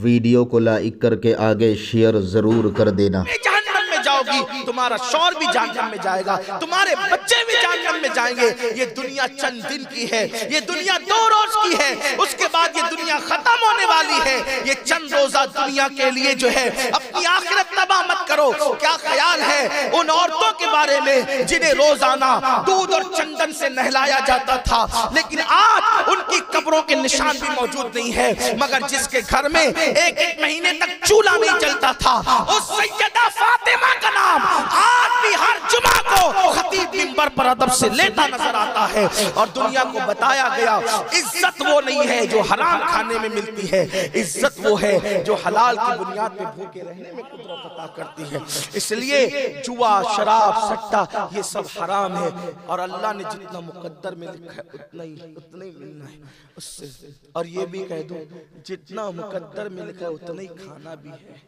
Video को like करके आगे शेयर जरूर कर देना। जहन्नम में जाओगी, तुम्हारा शौहर भी जहन्नम में जाएगा, तुम्हारे बच्चे भी जहन्नम में जाएंगे। ये दुनिया चंद दिन की है, ये दुनिया 2 रोज की है, उसके बाद ये दुनिया खत्म होने वाली है। ये चंद रोजा दुनिया के लिए जो है अपनी आखिरत तबाह मत करो। क्या ख्याल है उन औरतों के बारे में जिन्हें रोजाना दूध और चंदन से नहलाया जाता था, लेकिन आज उनकी कब्रों के निशान भी मौजूद नहीं है। मगर जिसके घर में एक महीने तक चूल्हा नहीं जलता था, उस सैयदा फातिमा का नाम आज भी हर जुमा को खतीब मिंबर पर अदब से लेता नजर आता है। और दुनिया को बताया गया इज्जत वो नहीं है जो हराम खाने में मिलती है, इज्जत वो है जो हलाल की बुनियाद पे भूखे रहने में कुदरत अता करती है। इसलिए जुआ, शराब, सट्टा ये सब हराम है, और अल्लाह ने जितना मुकद्दर में लिखा है उतना ही मिलना है उससे। और ये भी कह दूं, जितना मुकद्दर में लिखा है उतना ही खाना भी है,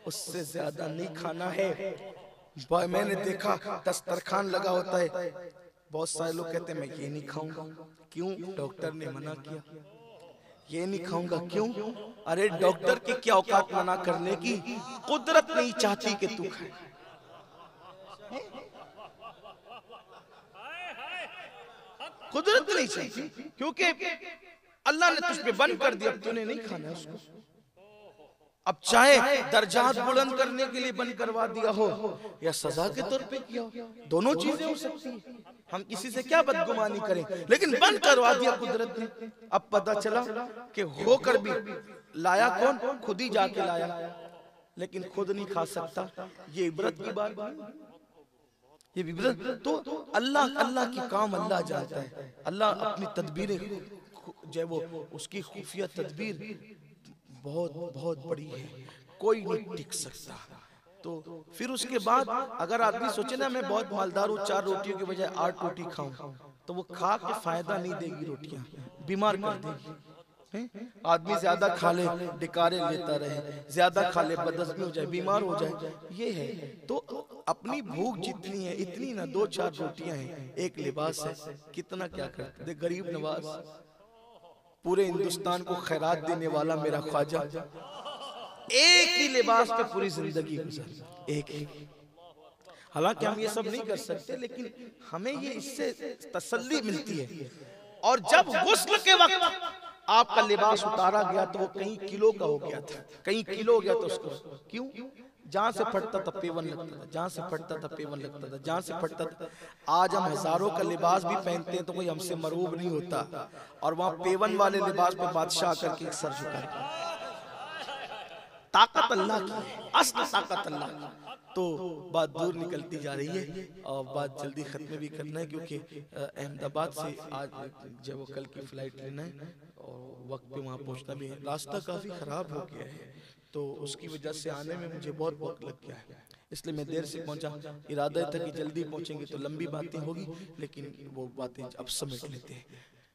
उससे ज्यादा नहीं खाना है। मैंने देखा दस्तरखान लगा होता है, बहुत सारे लोग कहते हैं मैं ये नहीं खाऊंगा। क्यों? डॉक्टर ने मना किया। ये नहीं खाऊंगा क्यों? अरे डॉक्टर की क्या औकात मना करने की, कुदरत नहीं चाहती कि तू खाए। कुदरत नहीं चाहती, क्योंकि अल्लाह ने तुझ पे बंद कर दिया, तूने नहीं खाना उसको। अब चाहे दर्जात बुलंद करने के लिए बंद करवा दिया हो या सजा के तौर पे किया हो, दोनों चीजें हो सकती हैं। हम किसी से क्या बदगुमानी करें, लेकिन बंद करवा दिया कुदरत ने। अब पता चला कि होकर भी लाया कौन? खुद ही जाके लाया, लेकिन खुद नहीं खा सकता। ये इबरत की बात नहीं, ये इबरत तो अल्लाह की काम अल्लाह जानता है। अल्लाह अपनी तदबीरें जो वो उसकी खुफिया तदबीर बहुत बड़ी है, कोई नहीं टिक सकता। तो फिर उसके बाद अगर आदमी सोचे ना मैं बहुत मालदार हूँ, 4 रोटियों की बजाय 8 रोटी खाऊं, तो वो खा के फायदा नहीं देगी, रोटियां बीमार कर देगी। आदमी ज्यादा खा ले, डिकारे लेता रहे, ज्यादा खा ले, बदहजमी हो जाए, बीमार हो जाए, ये है। तो अपनी भूख जितनी है इतनी ना, 2-4 रोटियां हैं, एक लिबास है, कितना क्या करते। गरीब नवाज, पूरे हिंदुस्तान को खैरात देने वाला मेरा ख्वाजा, एक ही लिबास पे पूरी जिंदगी गुजारी, एक। हालांकि हम ये सब नहीं कर सकते, लेकिन हमें ये इससे तसल्ली मिलती है। और जब गुस्ल के वक्त आपका लिबास उतारा गया तो वो कई किलो का हो गया था, कई किलो हो गया था उसको। क्यों? जहां से फटता था पेवन लगता था, जहां से फटता था पेवन लगता था, जहां से फटता था। आज हम हजारों का लिबास भी पहनते हैं तो कोई हमसे मरूब नहीं होता, और वहां पेवन वाले लिबास पे बादशाह करके एक सर झुका। ताकत अल्लाह की, असली ताकत अल्लाह की। तो बात दूर निकलती जा रही है और बात जल्दी खत्म भी करना है, क्योंकि अहमदाबाद से आज जब वो कल की फ्लाइट लेना है और वक्त पे वहाँ पहुँचना भी है। रास्ता काफ़ी ख़राब हो गया है, तो उसकी वजह से आने में मुझे बहुत वक्त लग गया है, इसलिए मैं देर से पहुंचा। इरादा था कि जल्दी पहुंचेंगे तो लंबी बातें होगी, लेकिन वो बातें अब समेट लेते हैं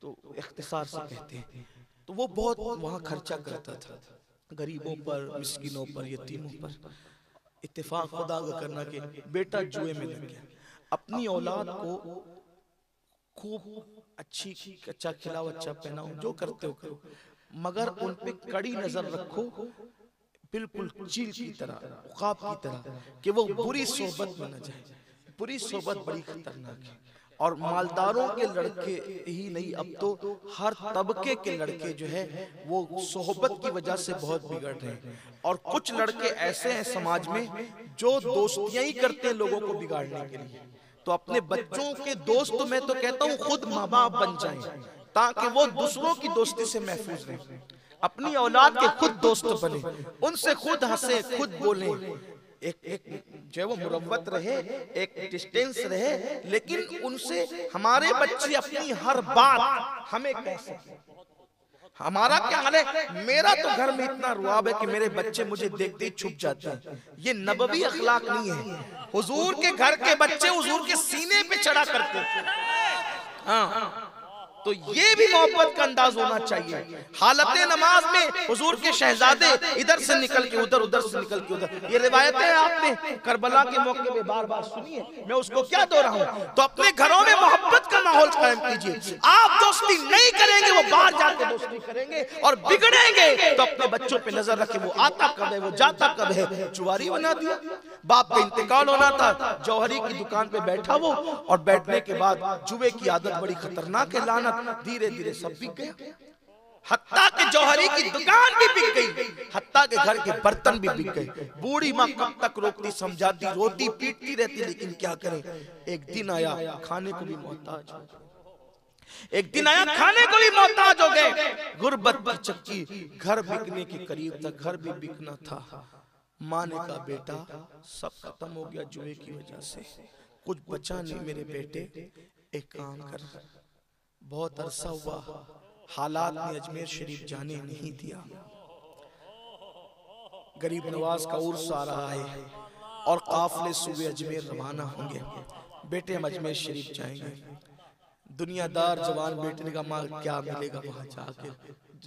तो इख्तिसार से कहते हैं। तो वो बहुत वहाँ खर्चा करता था, गरीबों पर, मिस्किनों पर, यतीमों पर। इत्तेफाक खुदा का करना कि बेटा जुए में लग गया। अपनी औलाद को खूब अच्छा खिलाओ, अच्छा पहनाओ, जो करते हो करो, मगर उन पे कड़ी नजर रखो, बिल्कुल चील की तरह, उकाब की तरह, कि वो बुरी सोहबत में न जाए। बुरी सोहबत बड़ी खतरनाक है, और मालदारों के लड़के ही नहीं, अब तो हर तबके के लड़के जो है वो सोहबत की वजह से बहुत बिगड़ रहे हैं। और कुछ लड़के ऐसे हैं समाज में जो दोस्तियां ही करते हैं लोगों को बिगाड़ने के लिए। तो अपने बच्चों के दोस्त, मैं तो कहता हूँ खुद माँ बाप बन जाएं, ताकि वो दूसरों की दोस्ती से महफूज रहें। अपनी औलाद के खुद दोस्त बने, उनसे खुद हंसे, खुद बोले, एक जो वो मुरव्वत रहे, एक डिस्टेंस रहे, लेकिन उनसे हमारे बच्चे अपनी हर बात हमें कह सके। हमारा क्या हाल है? मेरा तो घर में इतना रुआब है कि मेरे बच्चे मुझे देखते ही छुप जाते हैं। ये नबवी अखलाक नहीं है। हुजूर के घर के बच्चे हुजूर के सीने पे चढ़ा करते थे। हाँ, तो ये भी मोहब्बत का अंदाज होना चाहिए। हालत नमाज में हुजूर के शहजादे इधर से निकल के उधर, उधर से निकल के उधर, ये रिवायतें आपने करबला के मौके पे बार बार सुनी है, मैं उसको क्या दोहराऊं। तो अपने घरों में मोहब्बत का माहौल कायम कीजिए। आप दोस्ती नहीं करेंगे, वो बाहर जाके दोस्ती करेंगे और बिगड़ेंगे। तो अपने बच्चों पे नजर रखें, वो आता कब है, वो जाता कब है। जुआरी बना दिया, बाप का इंतकाल होना था, जौहरी की दुकान पे बैठा वो, और बैठने के बाद जुए की आदत बड़ी खतरनाक है, लानत। धीरे धीरे सब बिक गया, हत्ता के जौहरी की दुकान भी बिक गई, हत्ता के घर के बर्तन भी बिक गए। बूढ़ी माँ कब तक रोकती, समझाती, रोती पीटती रहती, लेकिन क्या करें। एक दिन आया खाने को भी मोहताज, एक दिन आया खाने को भी मोहताज हो गए। गुर्बत की चक्की, घर बिकने के करीब था, घर भी बिकना था। माँ ने कहा बेटा सब खत्म हो गया जुए की वजह से, कुछ बचा नहीं मेरे बेटे, एक काम कर। बहुत अरसा हुआ हालात ने अजमेर शरीफ जाने नहीं दिया। गरीब नवाज का उर्स आ रहा है और काफिले सुबह अजमेर रवाना होंगे। बेटे हम अजमेर शरीफ जाएंगे। दुनियादार जवान बेटे ने कहा माँ क्या मिलेगा वहां जाके,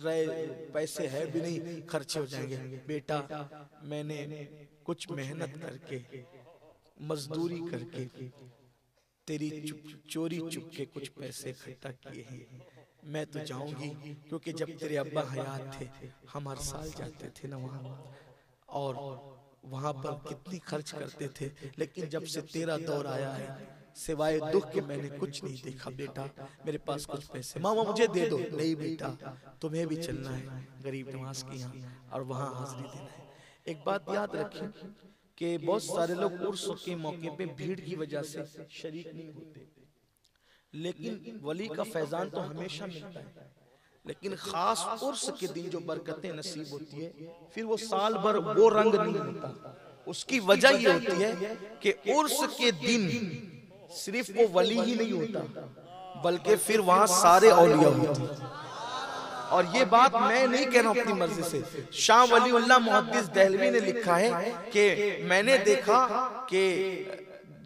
रहे पैसे है भी नहीं, खर्चे हो जाएंगे। बेटा मैंने कुछ मेहनत करके, मजदूरी करके, तेरी चोरी चुप के कुछ पैसे इकट्ठा किए हैं, मैं तो जाऊंगी। क्योंकि जब तेरे अब्बा हयात थे हम हर साल जाते थे ना वहाँ, और वहाँ पर कितनी खर्च करते थे, लेकिन जब से तेरा दौर आया है सिवाय दुख के मैंने कुछ नहीं देखा। बेटा मेरे पास कुछ पैसे, मामा मुझे दे दो। नहीं बेटा तुम्हें भी चलना है गरीब नवाज के यहाँ और वहाँ हाजिरी देना है। एक बात याद रखें कि बहुत सारे लोग उर्स के मौके पे भीड़ की वजह से शरीक नहीं होते, लेकिन वली का फैजान तो हमेशा मिलता है। लेकिन खास उर्स के दिन जो बरकतें नसीब होती है, फिर वो साल भर वो रंग नहीं होता। उसकी वजह ये होती है कि उर्स के दिन सिर्फ वो वली ही नहीं होता, बल्कि फिर वहां सारे औलिया होते हैं। और ये बात मैं नहीं कह रहा हूं अपनी मर्जी से, शाह वलीउल्लाह मुहद्दिस दहलवी ने लिखा है कि मैंने देखा कि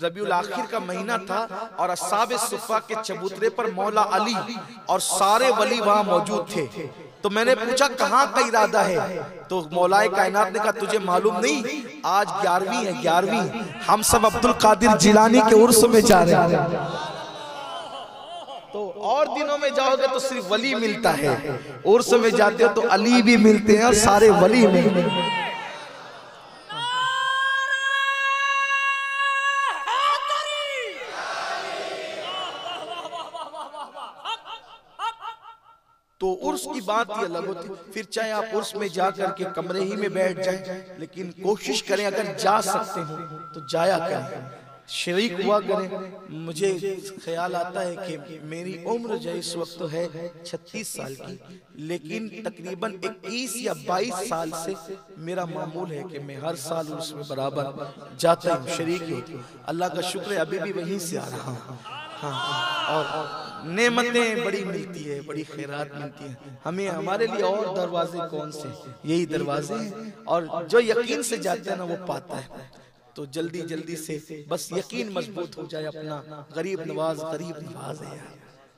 रबीउल आखिर का महीना था और अस्हाब सुफ़ा के चबूतरे पर मौला अली और सारे वली वहां मौजूद थे। तो मैंने पूछा कहाँ का इरादा है, तो मौलाए कायनात ने कहा तुझे मालूम नहीं, आज 11वीं है, 11वीं हम सब अब्दुल कादिर जिलानी के उर्स में जा रहे हैं। तो और दिनों में जाओगे तो सिर्फ वली मिलता है, उर्स में जाते हो तो अली भी मिलते हैं और सारे वली मिलते हैं। तो उर्स की बात ही अलग होती। फिर चाहे आप उर्स में जा करके कमरे ही में बैठ जाएं, लेकिन कोशिश करें अगर जा सकते हो तो जाया करें, शरीक हुआ करें। मुझे ख्याल आता है कि मेरी उम्र जो इस वक्त तो है 36 साल की, लेकिन तकरीबन 21 या 22 साल से मेरा मामूल है कि मैं हर साल उर्स में बराबर जाता हूँ, शरीक होती हूँ। अल्लाह का शुक्र है अभी भी वहीं से आ रहा हूँ। हाँ, और नेमतें बड़ी मिलती है, बड़ी खैरात मिलती है हमें। हमारे लिए और दरवाजे कौन से, यही दरवाजे हैं। और जो यकीन से जाता है ना वो पाता है। तो जल्दी जल्दी से बस यकीन मजबूत हो जाए अपना। गरीब नवाज है यार,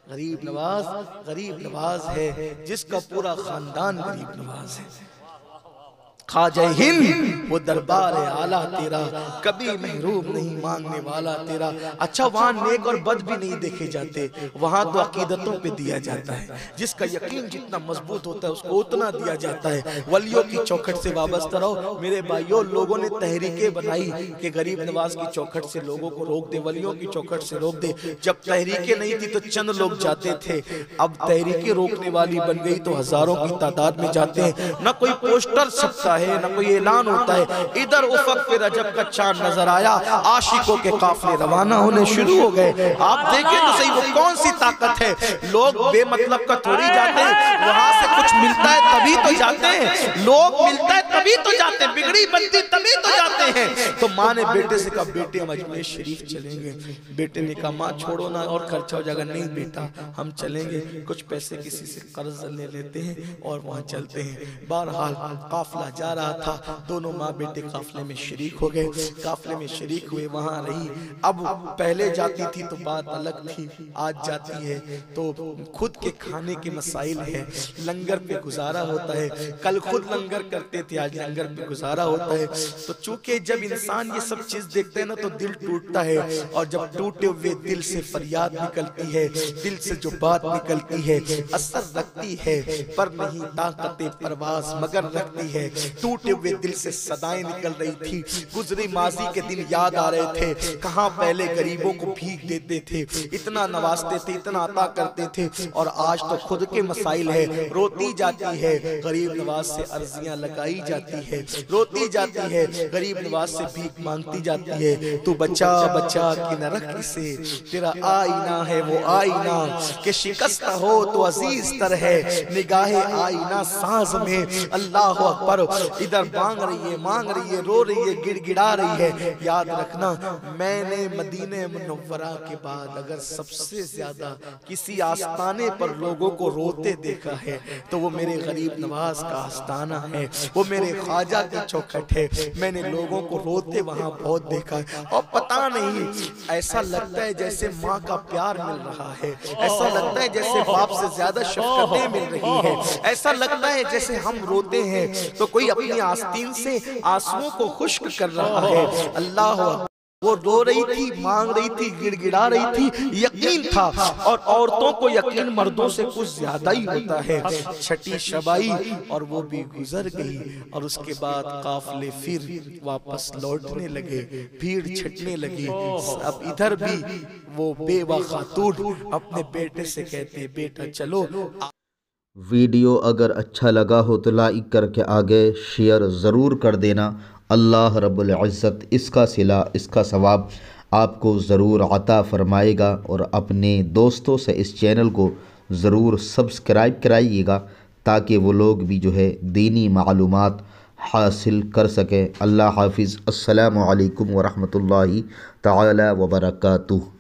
गरीब नवाज है जिसका पूरा खानदान गरीब नवाज है। ख्वाजा हिंद वो दरबार है आला तेरा, कभी महरूम नहीं मांगने वाला तेरा। अच्छा वहाँ नेक और बद भी नहीं देखे जाते, वहाँ तो अकीदतों पे दिया जाता है। जिसका यकीन जितना मजबूत होता है उसको उतना दिया जाता है। वलियों की चौखट से वाबस्ता रहो मेरे भाइयों। लोगों ने तहरीकें बनाई कि गरीब नवाज की चौखट से लोगों को रोक दे, वलियों की चौखट से रोक दे। जब तहरीकें नहीं थी तो चंद लोग जाते थे, अब तहरीकें रोकने वाली बन गई तो हजारों की तादाद में जाते हैं। न कोई पोस्टर छपता है ना कोई ऐलान होता है। इधर उफक पे रजब का चांद नजर आया, आशिकों के काफिले रवाना होने शुरू हो गए। आप देखें तो सही वो कौन सी ताकत है। लोग बेमतलब का थोड़ी जाते हैं, वहां से कुछ मिलता है तभी तो जाते हैं। लोग मिलता है तभी तो जाते हैं, बिगड़ी बनती तभी तो जाते हैं। तो माँ ने बेटे से कहा बेटे हम अजमेर शरीफ चलेंगे। बेटे ने कहा माँ छोड़ो ना और खर्चा हो जाएगा। नहीं बेटा हम चलेंगे, कुछ पैसे किसी से कर्ज ले लेते हैं और वहाँ चलते हैं। बहरहाल काफिला जा रहा था, दोनों माँ बेटे काफिले में शरीक हो गए। काफिले में शरीक हुए, वहाँ रही। अब पहले जाती थी तो बात अलग थी, आज जाती है तो खुद के खाने के मसाइल है, लंगर पे गुजारा होता है। कल खुद लंगर करते थे, आज लंगर पे गुजारा होता है। तो चूंकि जब इंसान ये सब चीज देखते हैं ना तो दिल टूटता है, और जब टूटे हुए दिल से फरियाद निकलती है, दिल से जो बात निकलती है असर रखती है, पर नहीं ताकते परवाज मगर रखती है। टूटे हुए दिल से सदाएं निकल रही थी, गुजरी माजी के दिन याद आ रहे थे। कहां पहले गरीबों को भीख देते थे, इतना नवाजते थे, इतना अता करते थे, और आज तो खुद के मसाइल है। रोती जाती है, गरीब नवाज से अर्जियां लगाई जाती है, रोती जाती है, गरीब नवाज से भीख मांगती जाती है। तू बचा बचा कि न रख से, तेरा आईना है वो आईना के शिकस्त हो तो अजीज तर है, निगाहे आईना साज में अल्लाह अकबर। इधर मांग रही है, रो रही है, गिड़गिड़ा रही है। याद रखना मैंने मदीने मुनव्वरा के बाद अगर सबसे ज्यादा किसी आस्ताने पर लोगों को रोते देखा है तो वो मेरे गरीब नवाज का आस्ताना है, वो मेरे ख्वाजा की चौखट है। मैंने लोगों को रोते वहां बहुत देखा है, और पता नहीं ऐसा लगता है जैसे माँ का प्यार मिल रहा है, ऐसा लगता है जैसे बाप से ज्यादा शफकतें मिल रही है, ऐसा लगता है जैसे हम रोते हैं तो कोई अपनी आस्तीन से आंसुओं को खुश्क कर रहा है। अल्लाह, वो रो रही थी, मांग रही थी, गिड़गिड़ा रही थी, यकीन था। और औरतों को यकीन मर्दों से कुछ ज्यादा ही होता है। छठी शबाई और वो भी गुजर गई, और उसके बाद काफिले फिर वापस लौटने लगे, भीड़ छटने लगी। अब इधर भी वो बेवा खातून अपने बेटे से कहते बेटा चलो। वीडियो अगर अच्छा लगा हो तो लाइक करके आगे शेयर ज़रूर कर देना। अल्लाह रब्बुल इज़्ज़त इसका सिला, इसका सवाब आपको ज़रूर अता फ़रमाएगा। और अपने दोस्तों से इस चैनल को ज़रूर सब्सक्राइब कराइएगा ताकि वो लोग भी जो है दीनी मालूमात हासिल कर सकें। अल्लाह हाफिज़। अस्सलामु अलैकुम व रहमतुल्लाहि तआला व बरकातुहू।